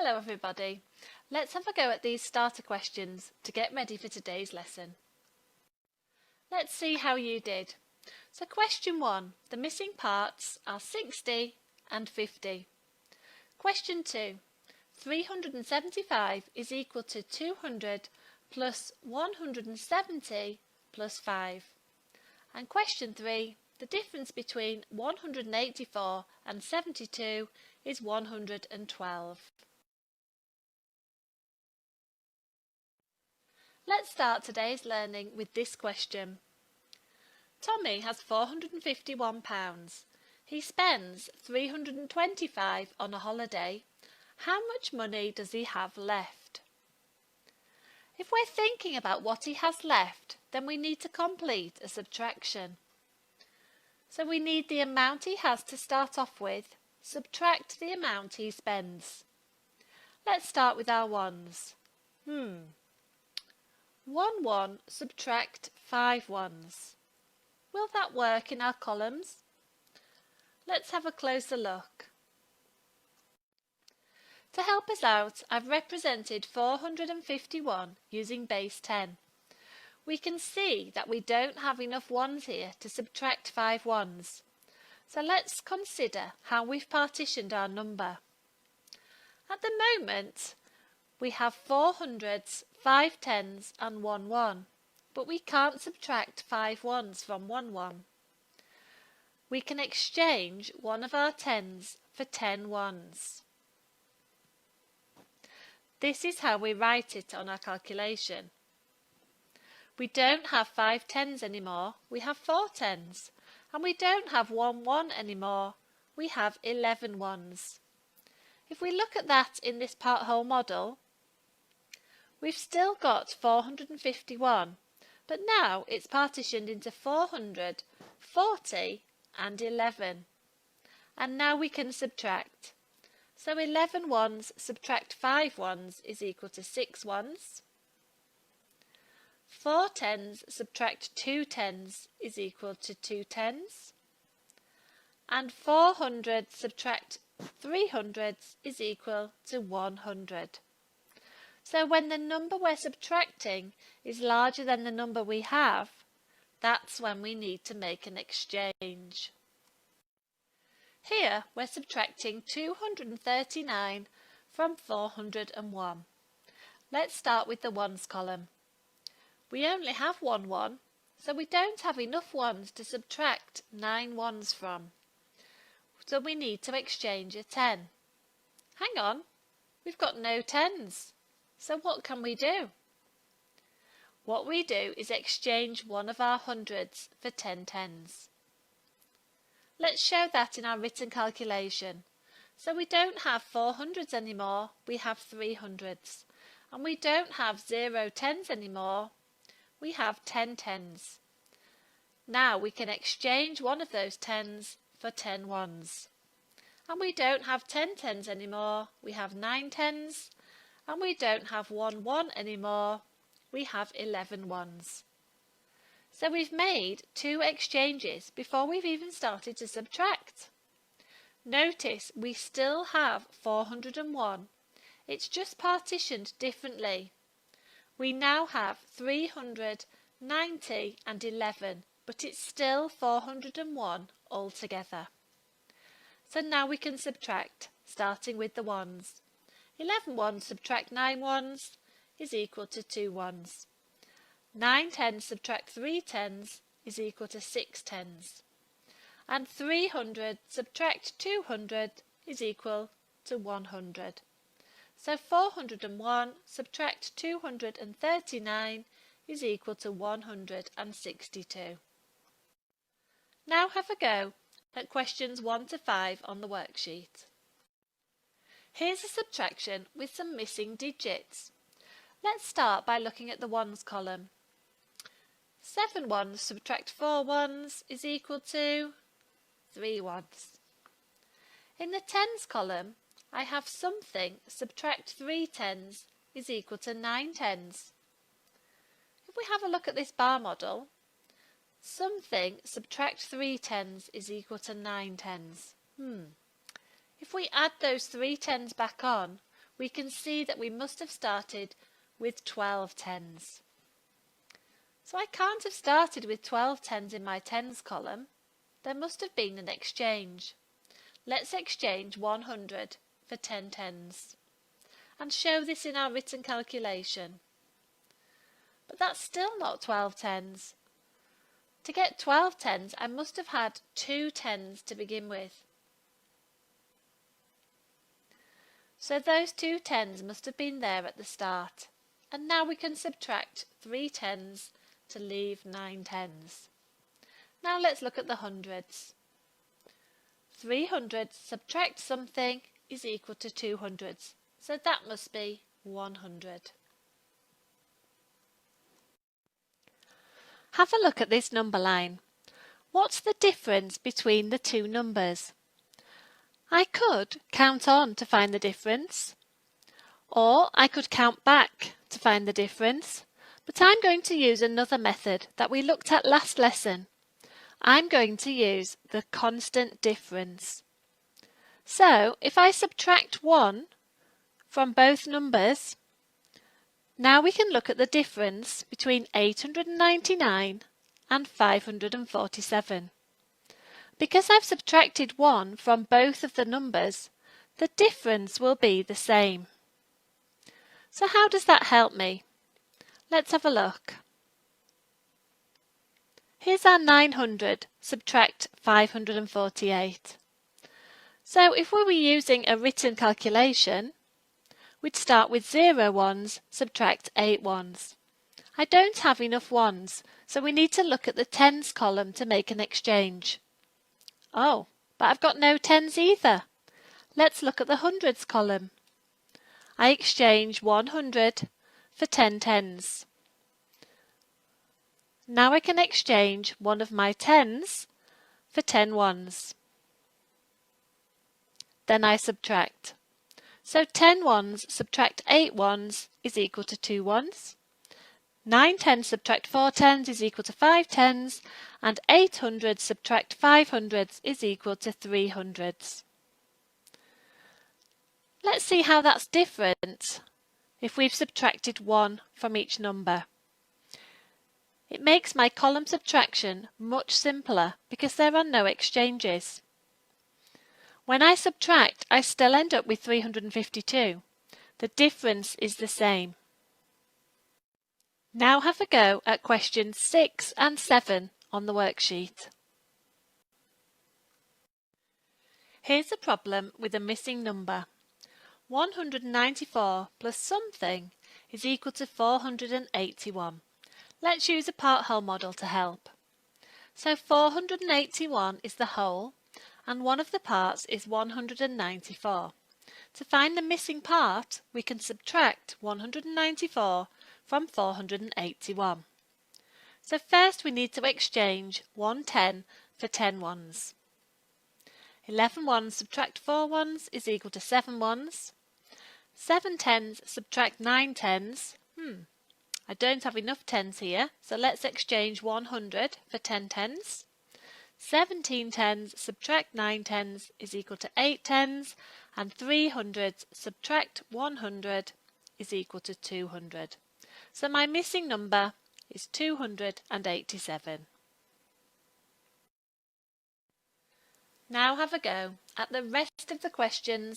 Hello everybody. Let's have a go at these starter questions to get ready for today's lesson. Let's see how you did. So question 1, the missing parts are 60 and 50. Question 2, 375 is equal to 200 plus 170 plus 5. And question 3, the difference between 184 and 72 is 112. Let's start today's learning with this question. Tommy has £451. He spends £325 on a holiday. How much money does he have left? If we're thinking about what he has left, then we need to complete a subtraction. So we need the amount he has to start off with, subtract the amount he spends. Let's start with our ones. 1 1 subtract 5 ones. Will that work in our columns? Let's have a closer look. To help us out, I've represented 451 using base 10. We can see that we don't have enough ones here to subtract 5 ones. So let's consider how we've partitioned our number. At the moment, we have 4 hundreds, 5 tens and 1 1, but we can't subtract 5 ones from 1 1. We can exchange one of our tens for 10 ones. This is how we write it on our calculation. We don't have 5 tens anymore, we have 4 tens. And we don't have 1 1 anymore, we have 11 ones. If we look at that in this part-whole model, we've still got 451, but now it's partitioned into 400, 40 and 11. And now we can subtract. So 11 ones subtract 5 ones is equal to 6 ones. 4 tens subtract 2 tens is equal to 2 tens. And 400 subtract 300 is equal to 100. So when the number we're subtracting is larger than the number we have, that's when we need to make an exchange. Here we're subtracting 239 from 401. Let's start with the ones column. We only have 1 1, so we don't have enough ones to subtract 9 ones from. So we need to exchange a 10. Hang on, we've got no tens. So what can we do? What we do is exchange one of our hundreds for 10 tens. Let's show that in our written calculation. So we don't have 400s anymore, we have 300s. And we don't have 0 tens anymore, we have 10 tens. Now we can exchange one of those tens for 10 ones. And we don't have 10 tens anymore, we have 9 tens. And we don't have 1 1 anymore, we have 11 ones. So we've made 2 exchanges before we've even started to subtract. Notice we still have 401, it's just partitioned differently. We now have 300, 90 and 11, but it's still 401 altogether. So now we can subtract, starting with the ones. 11 ones subtract 9 ones is equal to 2 ones. 9 tens subtract 3 tens is equal to 6 tens. And 300 subtract 200 is equal to 100. So 401 subtract 239 is equal to 162. Now have a go at questions 1 to 5 on the worksheet. Here's a subtraction with some missing digits. Let's start by looking at the ones column. 7 ones subtract 4 ones is equal to 3 ones. In the tens column, I have something subtract 3 tens is equal to 9 tens. If we have a look at this bar model, something subtract 3 tens is equal to 9 tens. If we add those 3 tens back on, we can see that we must have started with 12 tens. So I can't have started with 12 tens in my tens column. There must have been an exchange. Let's exchange 100 for 10 tens and show this in our written calculation. But that's still not 12 tens. To get 12 tens, I must have had 2 tens to begin with. So those 2 tens must have been there at the start. And now we can subtract 3 tens to leave 9 tens. Now let's look at the hundreds. 300 subtract something is equal to 200s. So that must be 100. Have a look at this number line. What's the difference between the two numbers? I could count on to find the difference, or I could count back to find the difference, but I'm going to use another method that we looked at last lesson. I'm going to use the constant difference. So if I subtract 1 from both numbers, now we can look at the difference between 899 and 547. Because I've subtracted 1 from both of the numbers, the difference will be the same. So how does that help me? Let's have a look. Here's our 900 subtract 548. So if we were using a written calculation, we'd start with 0 ones, subtract 8 ones. I don't have enough ones, so we need to look at the tens column to make an exchange. Oh, but I've got no tens either. Let's look at the hundreds column. I exchange 100 for 10 tens. Now I can exchange one of my tens for 10 ones. Then I subtract. So 10 ones subtract 8 ones is equal to 2 ones. 9 tens subtract 4 tens is equal to 5 tens, and 800 subtract 500 is equal to 300s. Let's see how that's different if we've subtracted 1 from each number. It makes my column subtraction much simpler because there are no exchanges. When I subtract, I still end up with 352. The difference is the same. Now have a go at questions 6 and 7 on the worksheet. Here's a problem with a missing number. 194 plus something is equal to 481. Let's use a part whole model to help. So 481 is the whole, and one of the parts is 194. To find the missing part, we can subtract 194 from 481. So first we need to exchange 1 10 for 10 ones. 11 ones subtract 4 ones is equal to 7 ones. 7 tens subtract 9 tens. I don't have enough tens here, so let's exchange 100 for 10 tens. 17 tens subtract 9 tens is equal to 8 tens, and 300 subtract 100 is equal to 200. So my missing number is 287. Now have a go at the rest of the questions